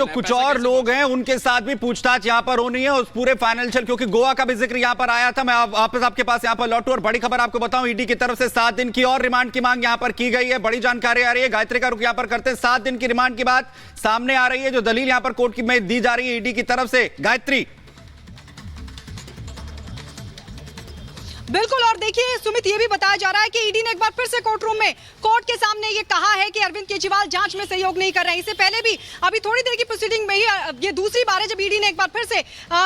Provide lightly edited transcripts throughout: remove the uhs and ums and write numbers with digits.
तो कुछ और लोग हैं, उनके साथ भी पूछताछ यहां पर होनी है उस पूरे फाइनेंशियल, क्योंकि गोवा का भी जिक्र यहां पर आया था। मैं वापस आपके पास यहां पर लौटूं और बड़ी खबर आपको बताऊं, ईडी की तरफ से 7 दिन की और रिमांड की मांग यहां पर की गई है। बड़ी जानकारी आ रही है, गायत्री का रुख यहां पर करते हैं। 7 दिन की रिमांड की बात सामने आ रही है, जो दलील यहां पर कोर्ट में दी जा रही है ईडी की तरफ से। गायत्री। बिल्कुल, और देखिए सुमित, ये भी बताया जा रहा है कि ईडी ने एक बार फिर से कोर्ट रूम में कोर्ट के सामने ये कहा है कि अरविंद केजरीवाल जांच में सहयोग नहीं कर रहे हैं। इससे पहले भी अभी थोड़ी देर की प्रोसीडिंग में ही ये दूसरी बार है जब ईडी ने एक बार फिर से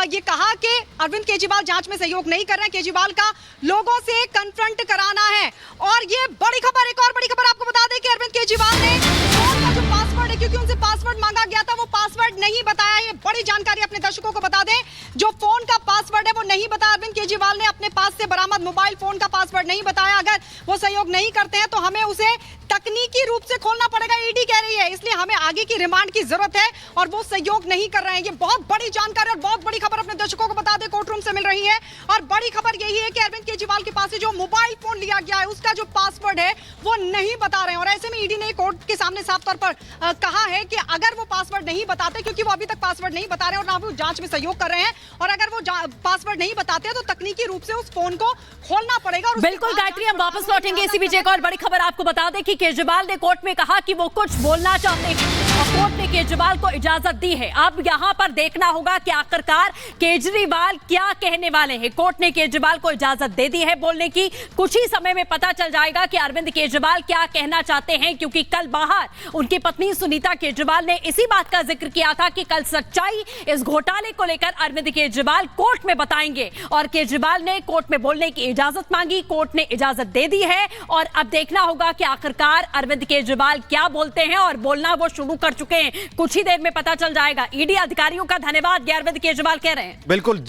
ये कहा कि अरविंद केजरीवाल जांच में सहयोग नहीं कर रहे हैं। केजरीवाल का लोगों से कन्फ्रंट कराना है। और ये बड़ी खबर, एक और बड़ी खबर आपको बता दें कि अरविंद केजरीवाल ने फोन का जो पासवर्ड है, क्योंकि उनसे पासवर्ड मांगा गया था, वो पासवर्ड नहीं बताया। ये बड़ी जानकारी अपने दर्शकों को बता दें, जो फोन का पासवर्ड है वो नहीं बताया अरविंद केजरीवाल ने। अपने पास से बरामद मोबाइल फोन का पासवर्ड नहीं बताया। अगर वो सहयोग नहीं करते हैं तो हमें उसे तकनीकी रूप से खोलना पड़ेगा, ईडी कह रही है। इसलिए हमें आगे की रिमांड की जरूरत है और वो सहयोग नहीं कर रहे हैं। ये बहुत बड़ी जानकारी और बहुत बड़ी खबर अपने दर्शकों को बता दें, कोर्ट रूम से मिल रही है। और बड़ी खबर यही है कि अरविंद केजरीवाल के पास से जो मोबाइल फोन लिया गया है उसका जो पासवर्ड है वो नहीं बता रहे हैं। और ऐसे में ईडी ने कोर्ट के सामने साफ तौर पर कहा है कि अगर वो पासवर्ड नहीं बताते, क्योंकि वो अभी तक पासवर्ड नहीं बता रहे और ना वो जांच में सहयोग कर रहे हैं, और अगर वो पासवर्ड नहीं बताते तो तकनीकी रूप से उस फोन को खोलना पड़ेगा। बिल्कुल गायत्री, हम वापस लौटेंगे। इसी बीच एक और बड़ी खबर आपको बता दें कि केजरीवाल ने कोर्ट में कहा कि वो कुछ बोलना चाहते हैं और कोर्ट ने केजरीवाल को इजाजत दी है। अब यहां पर देखना होगा कि आखिरकार केजरीवाल क्या कहने वाले हैं। कोर्ट ने केजरीवाल को इजाजत दे दी है बोलने की। कुछ ही समय में पता चल जाएगा कि अरविंद केजरीवाल क्या कहना चाहते हैं, क्योंकि कल बाहर उनकी पत्नी सुनीता केजरीवाल ने इसी बात का जिक्र किया था कि कल सच्चाई इस घोटाले को लेकर अरविंद केजरीवाल कोर्ट में बताएंगे। और केजरीवाल ने कोर्ट में बोलने की इजाजत मांगी, कोर्ट ने इजाजत दे दी है। और अब देखना होगा कि आखिरकार अरविंद केजरीवाल क्या बोलते हैं, और बोलना वो शुरू कर चुके हैं। कुछ ही देर में पता चल जाएगा। ईडी अधिकारियों का धन्यवाद, ये अरविंद केजरीवाल कह रहे हैं। बिल्कुल।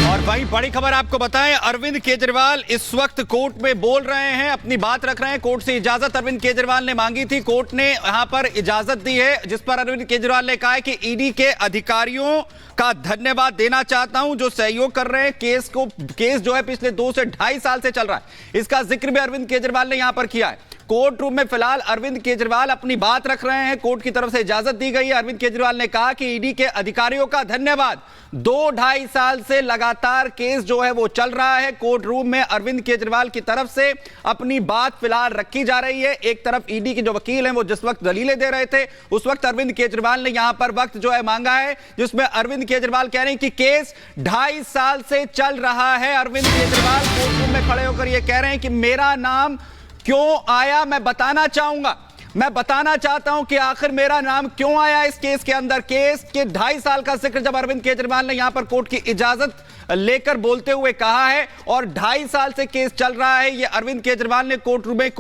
और भाई बड़ी खबर आपको बताएं, अरविंद केजरीवाल इस वक्त कोर्ट में बोल रहे हैं, अपनी बात रख रहे हैं। कोर्ट से इजाजत अरविंद केजरीवाल ने मांगी थी, कोर्ट ने यहां पर इजाजत दी है, जिस पर अरविंद केजरीवाल ने कहा है कि ईडी के अधिकारियों का धन्यवाद देना चाहता हूं जो सहयोग कर रहे हैं। केस जो है पिछले 2 से 2.5 साल से चल रहा है, इसका जिक्र भी अरविंद केजरीवाल ने यहां पर किया है। कोर्ट रूम में फिलहाल अरविंद केजरीवाल अपनी बात रख रहे हैं, कोर्ट की तरफ से इजाजत दी गई है। अरविंद केजरीवाल ने कहा कि ईडी के अधिकारियों का धन्यवाद, 2-2.5 साल से लगातार केस जो है वो चल रहा है। कोर्ट रूम में अरविंद केजरीवाल की तरफ से अपनी बात फिलहाल रखी जा रही है। एक तरफ ईडी के जो वकील हैं वो जिस वक्त दलीलें दे रहे थे, उस वक्त अरविंद केजरीवाल ने यहां पर वक्त जो है मांगा है, जिसमें अरविंद केजरीवाल कह रहे हैं कि केस 2.5 साल से चल रहा है। अरविंद केजरीवाल कोर्ट रूम में खड़े होकर यह कह रहे हैं कि मेरा नाम क्यों आया मैं बताना चाहूंगा, मैं बताना चाहता हूं कि आखिर मेरा नाम क्यों आया इस केस के अंदर। केस के 2.5 साल का जिक्र जब अरविंद केजरीवाल ने यहां पर कोर्ट की इजाजत लेकर बोलते हुए कहा है, और 2.5 साल से केस चल रहा है, ये अरविंद केजरीवाल ने कोर्ट रूम में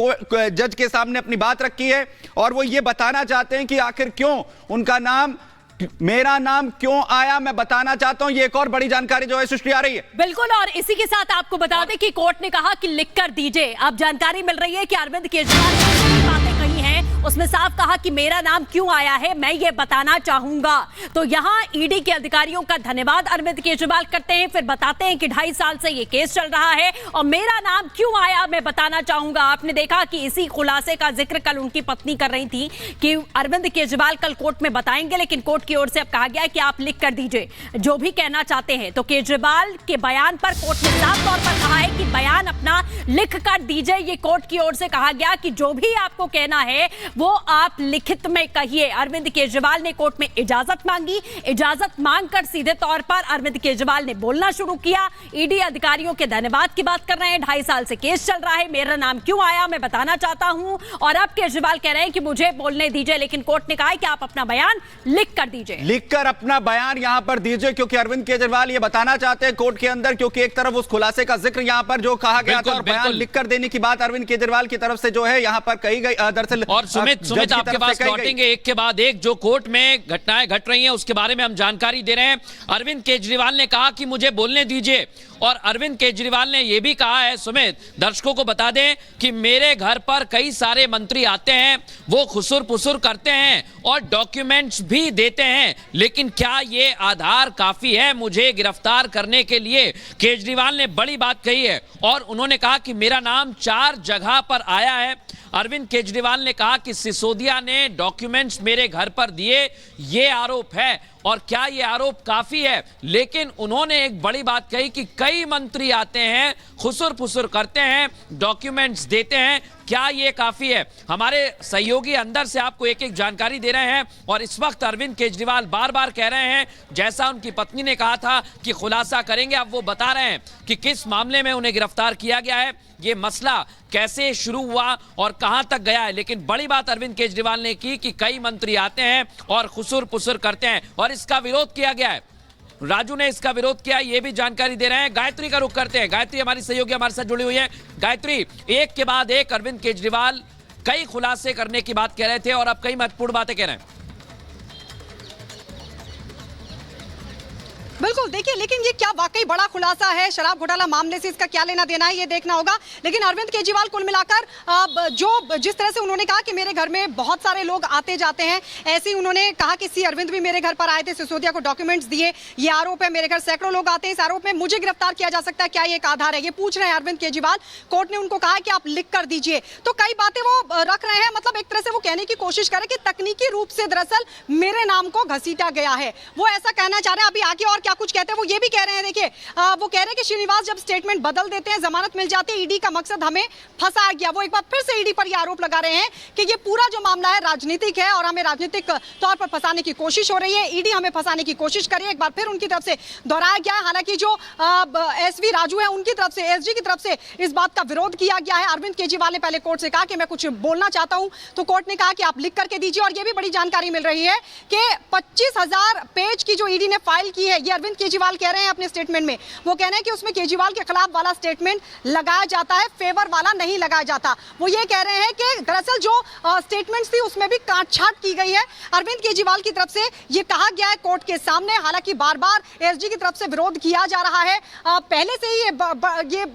जज के सामने अपनी बात रखी है। और वो ये बताना चाहते हैं कि आखिर क्यों उनका नाम, मेरा नाम क्यों आया मैं बताना चाहता हूं। ये एक और बड़ी जानकारी जो है सृष्टि आ रही है। बिल्कुल, और इसी के साथ आपको बता दें कि कोर्ट ने कहा कि लिख कर दीजिए। अब जानकारी मिल रही है कि अरविंद केजरीवाल ने बातें कही हैं, उसमें साफ कहा कि मेरा नाम क्यों आया है मैं ये बताना चाहूंगा। तो यहां ईडी के अधिकारियों का धन्यवाद अरविंद केजरीवाल करते हैं, फिर बताते हैं कि 2.5 साल से ये केस चल रहा है और मेरा नाम क्यों आया मैं बताना चाहूंगा। आपने देखा कि इसी खुलासे का जिक्र कल उनकी पत्नी कर रही थी कि अरविंद केजरीवाल कल कोर्ट में बताएंगे, लेकिन कोर्ट की ओर से अब कहा गया है कि आप लिख कर दीजिए जो भी कहना चाहते हैं। तो केजरीवाल के बयान पर कोर्ट ने साफ तौर पर कहा है कि बयान अपना लिख कर दीजिए। ये कोर्ट की ओर से कहा गया कि जो भी आपको कहना है वो आप लिखित में कहिए। अरविंद केजरीवाल ने कोर्ट में इजाजत मांगी, इजाजत मांगकर सीधे तौर पर अरविंद केजरीवाल ने बोलना शुरू किया। ईडी अधिकारियों के धन्यवाद की बात कर रहे हैं, 2.5 साल से केस चल रहा है, मेरा नाम क्यों आया मैं बताना चाहता हूं। और अब केजरीवाल कह रहे हैं कि मुझे बोलने दीजिए, लेकिन कोर्ट ने कहा है कि आप अपना बयान लिख कर दीजिए, लिखकर अपना बयान यहां पर दीजिए, क्योंकि अरविंद केजरीवाल ये बताना चाहते हैं कोर्ट के अंदर, क्योंकि एक तरफ उस खुलासे का जिक्र यहां पर जो कहा गया था और बयान लिखकर देने की बात अरविंद केजरीवाल की तरफ से जो है यहां पर कही गई। दरअसल और सुमित आपके पास लौटेंगे एक के बाद एक, जो कोर्ट में घटनाएं घट रही हैं उसके बारे में हम जानकारी दे रहे हैं। अरविंद केजरीवाल ने कहा कि मुझे बोलने दीजिए और अरविंद केजरीवाल ने यह भी कहा है, सुमित, दर्शकों को बता दें कि मेरे घर पर कई सारे मंत्री आते हैं, वो खुसुर पुसुर करते हैं और डॉक्यूमेंट्स भी देते हैं, लेकिन क्या ये आधार काफी है मुझे गिरफ्तार करने के लिए? केजरीवाल ने बड़ी बात कही है और उन्होंने कहा कि मेरा नाम 4 जगह पर आया है। अरविंद केजरीवाल ने कहा कि सिसोदिया ने डॉक्यूमेंट्स मेरे घर पर दिए, ये आरोप है। और क्या ये आरोप काफी है? लेकिन उन्होंने एक बड़ी बात कही कि कई मंत्री आते हैं, खुसुर फुसुर करते हैं, डॉक्यूमेंट्स देते हैं, क्या ये काफी है? हमारे सहयोगी अंदर से आपको एक एक जानकारी दे रहे हैं और इस वक्त अरविंद केजरीवाल बार बार कह रहे हैं, जैसा उनकी पत्नी ने कहा था कि खुलासा करेंगे, अब वो बता रहे हैं कि किस मामले में उन्हें गिरफ्तार किया गया है, ये मसला कैसे शुरू हुआ और कहां तक गया है। लेकिन बड़ी बात अरविंद केजरीवाल ने की कि कई मंत्री आते हैं और खुसुर पुसुर करते हैं और इसका विरोध किया गया है। राजू ने इसका विरोध किया, ये भी जानकारी दे रहे हैं। गायत्री का रुख करते हैं। गायत्री हमारी सहयोगी हमारे साथ जुड़ी हुई है। गायत्री, एक के बाद एक अरविंद केजरीवाल कई खुलासे करने की बात कह रहे थे और अब कई महत्वपूर्ण बातें कह रहे हैं। बिल्कुल, देखिए, लेकिन ये क्या वाकई बड़ा खुलासा है? शराब घोटाला मामले से इसका क्या लेना देना है, ये देखना होगा। लेकिन अरविंद केजरीवाल कुल मिलाकर जिस तरह से उन्होंने कहा कि मेरे घर में बहुत सारे लोग आते जाते हैं, ऐसे ही उन्होंने कहा कि सी अरविंद भी मेरे घर पर आए थे, सिसोदिया को डॉक्यूमेंट्स दिए, ये आरोप है, मेरे घर सैकड़ों लोग आते हैं, इस आरोप में मुझे गिरफ्तार किया जा सकता है, क्या ये एक आधार है? ये पूछ रहे हैं अरविंद केजरीवाल। कोर्ट ने उनको कहा कि आप लिख कर दीजिए। तो कई बातें वो रख रहे हैं, मतलब एक तरह से वो कहने की कोशिश करें कि तकनीकी रूप से दरअसल मेरे नाम को घसीटा गया है, वो ऐसा कहना चाह रहे हैं। अभी आगे और क्या कुछ कहते हैं वो ये भी कह रहे हैं। देखिए, वो कह रहे हैं कि श्रीनिवास जब स्टेटमेंट बदल देते हैं, जमानत मिल जाती है, ईडी का मकसद हमें फंसाया गया। वो एक बार फिर से ईडी पर ये आरोप लगा रहे हैं कि ये पूरा जो मामला है राजनीतिक है और हमें राजनीतिक तौर पर फंसाने की कोशिश हो रही है, ईडी हमें फंसाने की कोशिश कर रही है। एक बार फिर उनकी तरफ से दोहराया गया है। हालांकि जो एसवी राजू है उनकी तरफ से, एसजी की तरफ से इस बात का विरोध किया गया है। अरविंद केजरीवाल ने पहले कोर्ट से कहा कि मैं कुछ बोलना चाहता हूं, तो कोर्ट ने कहा कि आप लिख करके दीजिए। और ये भी बड़ी जानकारी मिल रही है कि 25,000 पेज की जो ईडी ने फाइल की है, ये अरविंद केजरीवाल कह रहे हैं अपने स्टेटमेंट में, वो कह रहे हैं कि उसमें केजरीवाल के खिलाफ वाला स्टेटमेंट लगाया जाता है, फेवर वाला नहीं लगाया जाता। वो ये कह रहे हैं कि दरअसल जो स्टेटमेंट्स थी उसमें भी काटछाट की गई है। अरविंद केजरीवाल की तरफ से ये कहा गया है कोर्ट के सामने। हालांकि बार बार एसजी की तरफ से विरोध किया जा रहा है। पहले से ही ये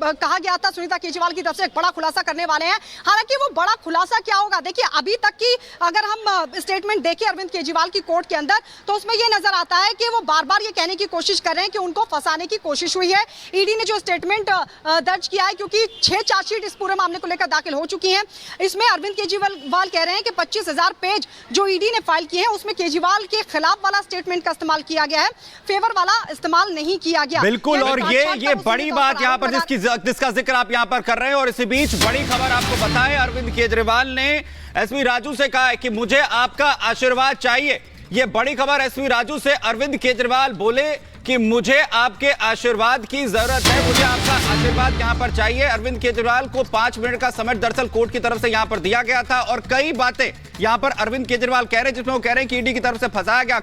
कहा गया था, सुनीता केजरीवाल की तरफ से एक बड़ा खुलासा करने वाले हैं। हालांकि वो बड़ा खुलासा क्या होगा, देखिए, अभी तक की अगर हम स्टेटमेंट देखें अरविंद केजरीवाल की कोर्ट के अंदर, तो उसमें ये नजर आता है कि वो बार बार ये कहने की कोशिश कर रहे हैं कि उनको फंसाने की कोशिश हुई है। ईडी ने जो स्टेटमेंट दर्ज किया है, क्योंकि 6 चार्जशीट इस पूरे मामले को लेकर दाखिल हो चुकी हैं, इसमें अरविंद केजरीवाल कह रहे हैं कि 25,000 पेज जो ईडी ने फाइल किए हैं उसमें केजरीवाल के खिलाफ वाला स्टेटमेंट का इस्तेमाल किया गया है, फेवर वाला इस्तेमाल नहीं किया गया। बिल्कुल, और ये बड़ी बात यहाँ पर जिसका जिक्र आप यहाँ पर कर रहे हैं। और इसी बीच बड़ी खबर आपको बताएं, अरविंद केजरीवाल ने एसवी राजू से कहा है कि मुझे आपका आशीर्वाद चाहिए। ये बड़ी खबर, एसवी राजू से अरविंद केजरीवाल बोले कि मुझे आपके आशीर्वाद की जरूरत है, मुझे आपका आशीर्वाद यहां पर चाहिए। अरविंद केजरीवाल को 5 मिनट का समय दरअसल कोर्ट की तरफ से यहां पर दिया गया था और कई बातें यहां पर अरविंद केजरीवाल कह रहे हैं जिसमें वो कह रहे हैं कि ईडी की तरफ से फंसाया गया।